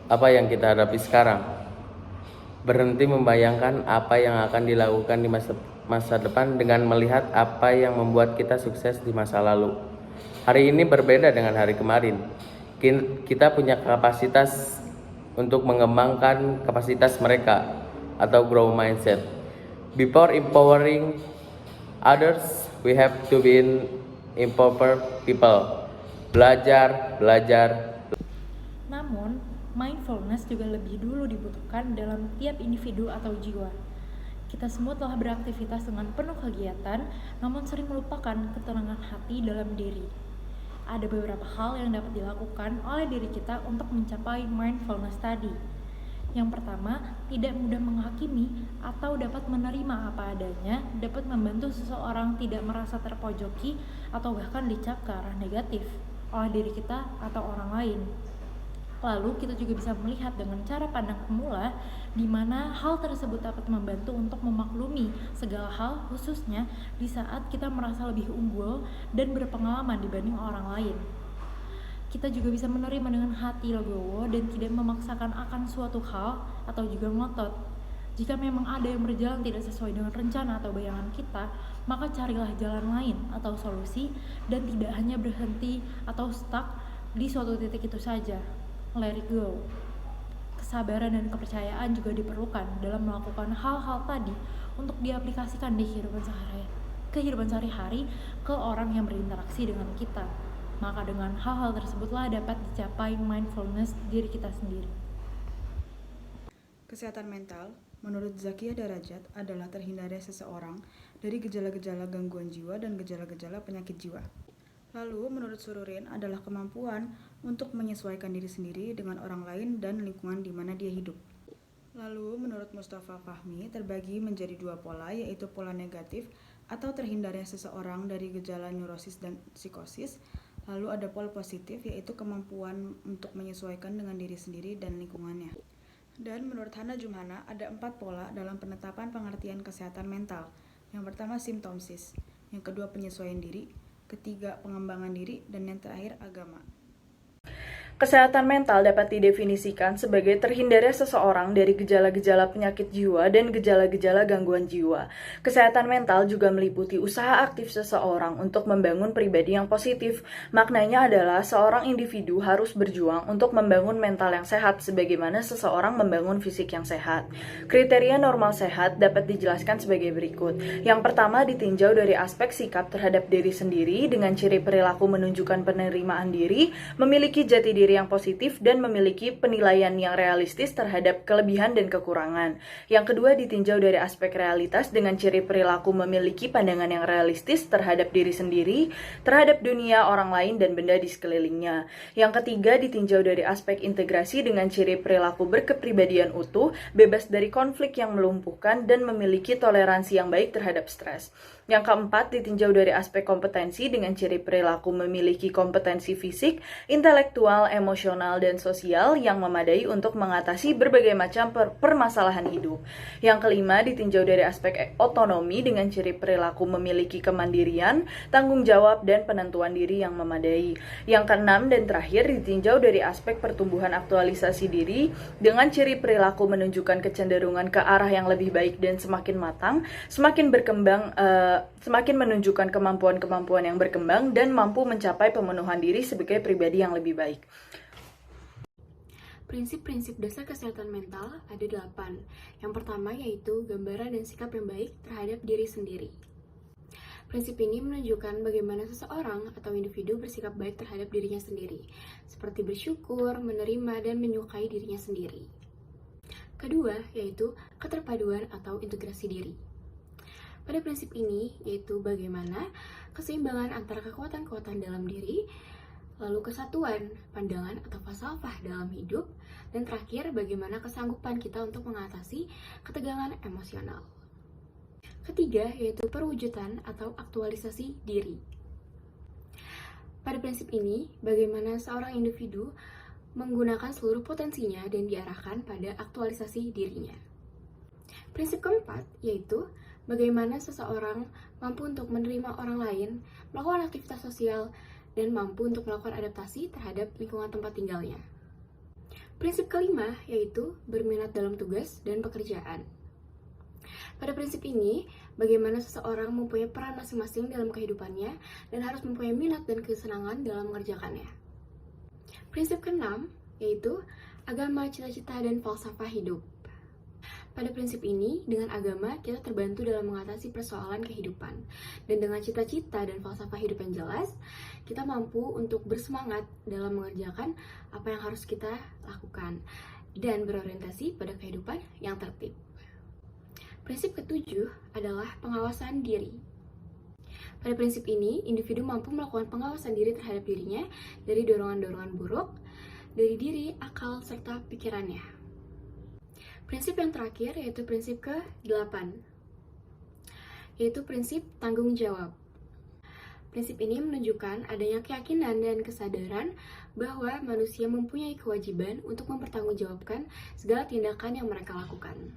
apa yang kita hadapi sekarang. Berhenti membayangkan apa yang akan dilakukan di masa depan dengan melihat apa yang membuat kita sukses di masa lalu. Hari ini berbeda dengan hari kemarin. Kita punya kapasitas untuk mengembangkan kapasitas mereka atau grow mindset. Before empowering others, we have to be empower people. Belajar. Namun, mindfulness juga lebih dulu dibutuhkan dalam tiap individu atau jiwa. Kita semua telah beraktivitas dengan penuh kegiatan, namun sering melupakan ketenangan hati dalam diri. Ada beberapa hal yang dapat dilakukan oleh diri kita untuk mencapai mindfulness tadi. Yang pertama, tidak mudah menghakimi atau dapat menerima apa adanya, dapat membantu seseorang tidak merasa terpojoki atau bahkan dicap ke arah negatif oleh diri kita atau orang lain. Lalu kita juga bisa melihat dengan cara pandang pemula di mana hal tersebut dapat membantu untuk memaklumi segala hal, khususnya di saat kita merasa lebih unggul dan berpengalaman dibanding orang lain. Kita juga bisa menerima dengan hati legowo dan tidak memaksakan akan suatu hal atau juga ngotot. Jika memang ada yang berjalan tidak sesuai dengan rencana atau bayangan kita, maka carilah jalan lain atau solusi dan tidak hanya berhenti atau stuck di suatu titik itu saja. Let it go. Kesabaran dan kepercayaan juga diperlukan dalam melakukan hal-hal tadi untuk diaplikasikan di kehidupan sehari-hari ke orang yang berinteraksi dengan kita. Maka dengan hal-hal tersebutlah dapat dicapai mindfulness diri kita sendiri. Kesehatan mental, menurut Zakia Darajat, adalah terhindarnya seseorang dari gejala-gejala gangguan jiwa dan gejala-gejala penyakit jiwa. Lalu, menurut Sururin, adalah kemampuan untuk menyesuaikan diri sendiri dengan orang lain dan lingkungan di mana dia hidup. Lalu, menurut Mustafa Fahmi, terbagi menjadi dua pola, yaitu pola negatif atau terhindarnya seseorang dari gejala neurosis dan psikosis. Lalu ada pola positif, yaitu kemampuan untuk menyesuaikan dengan diri sendiri dan lingkungannya. Dan menurut Hana Jumhana, ada 4 pola dalam penetapan pengertian kesehatan mental. Yang pertama simptomsis, yang kedua penyesuaian diri, ketiga pengembangan diri, dan yang terakhir agama. Kesehatan mental dapat didefinisikan sebagai terhindarnya seseorang dari gejala-gejala penyakit jiwa dan gejala-gejala gangguan jiwa. Kesehatan mental juga meliputi usaha aktif seseorang untuk membangun pribadi yang positif. Maknanya adalah seorang individu harus berjuang untuk membangun mental yang sehat sebagaimana seseorang membangun fisik yang sehat. Kriteria normal sehat dapat dijelaskan sebagai berikut. Yang pertama ditinjau dari aspek sikap terhadap diri sendiri dengan ciri perilaku menunjukkan penerimaan diri, memiliki jati diri yang positif dan memiliki penilaian yang realistis terhadap kelebihan dan kekurangan. Yang kedua ditinjau dari aspek realitas dengan ciri perilaku memiliki pandangan yang realistis terhadap diri sendiri, terhadap dunia, orang lain, dan benda di sekelilingnya. Yang ketiga ditinjau dari aspek integrasi dengan ciri perilaku berkepribadian utuh, bebas dari konflik yang melumpuhkan, dan memiliki toleransi yang baik terhadap stres. Yang keempat ditinjau dari aspek kompetensi dengan ciri perilaku memiliki kompetensi fisik, intelektual, emosional, dan sosial yang memadai untuk mengatasi berbagai macam permasalahan hidup. Yang kelima ditinjau dari aspek otonomi dengan ciri perilaku memiliki kemandirian, tanggung jawab, dan penentuan diri yang memadai. Yang keenam dan terakhir ditinjau dari aspek pertumbuhan aktualisasi diri dengan ciri perilaku menunjukkan kecenderungan ke arah yang lebih baik dan semakin matang, semakin berkembang, semakin menunjukkan kemampuan-kemampuan yang berkembang dan mampu mencapai pemenuhan diri sebagai pribadi yang lebih baik. Prinsip-prinsip dasar kesehatan mental ada 8. Yang pertama yaitu gambaran dan sikap yang baik terhadap diri sendiri. Prinsip ini menunjukkan bagaimana seseorang atau individu bersikap baik terhadap dirinya sendiri, seperti bersyukur, menerima, dan menyukai dirinya sendiri. Kedua yaitu keterpaduan atau integrasi diri. Pada prinsip ini, yaitu bagaimana keseimbangan antara kekuatan-kekuatan dalam diri, lalu kesatuan, pandangan atau falsafah dalam hidup, dan terakhir bagaimana kesanggupan kita untuk mengatasi ketegangan emosional. Ketiga, yaitu perwujudan atau aktualisasi diri. Pada prinsip ini, bagaimana seorang individu menggunakan seluruh potensinya dan diarahkan pada aktualisasi dirinya. Prinsip keempat, yaitu bagaimana seseorang mampu untuk menerima orang lain, melakukan aktivitas sosial, dan mampu untuk melakukan adaptasi terhadap lingkungan tempat tinggalnya. Prinsip kelima yaitu berminat dalam tugas dan pekerjaan. Pada prinsip ini, bagaimana seseorang mempunyai peran masing-masing dalam kehidupannya dan harus mempunyai minat dan kesenangan dalam mengerjakannya. Prinsip keenam yaitu agama, cita-cita, dan falsafah hidup. Pada prinsip ini, dengan agama kita terbantu dalam mengatasi persoalan kehidupan. Dan dengan cita-cita dan falsafah hidup yang jelas, kita mampu untuk bersemangat dalam mengerjakan apa yang harus kita lakukan dan berorientasi pada kehidupan yang tertib. Prinsip ketujuh adalah pengawasan diri. Pada prinsip ini, individu mampu melakukan pengawasan diri terhadap dirinya dari dorongan-dorongan buruk, dari diri, akal, serta pikirannya. Prinsip yang terakhir yaitu prinsip ke-8, yaitu prinsip tanggung jawab. Prinsip ini menunjukkan adanya keyakinan dan kesadaran bahwa manusia mempunyai kewajiban untuk mempertanggungjawabkan segala tindakan yang mereka lakukan.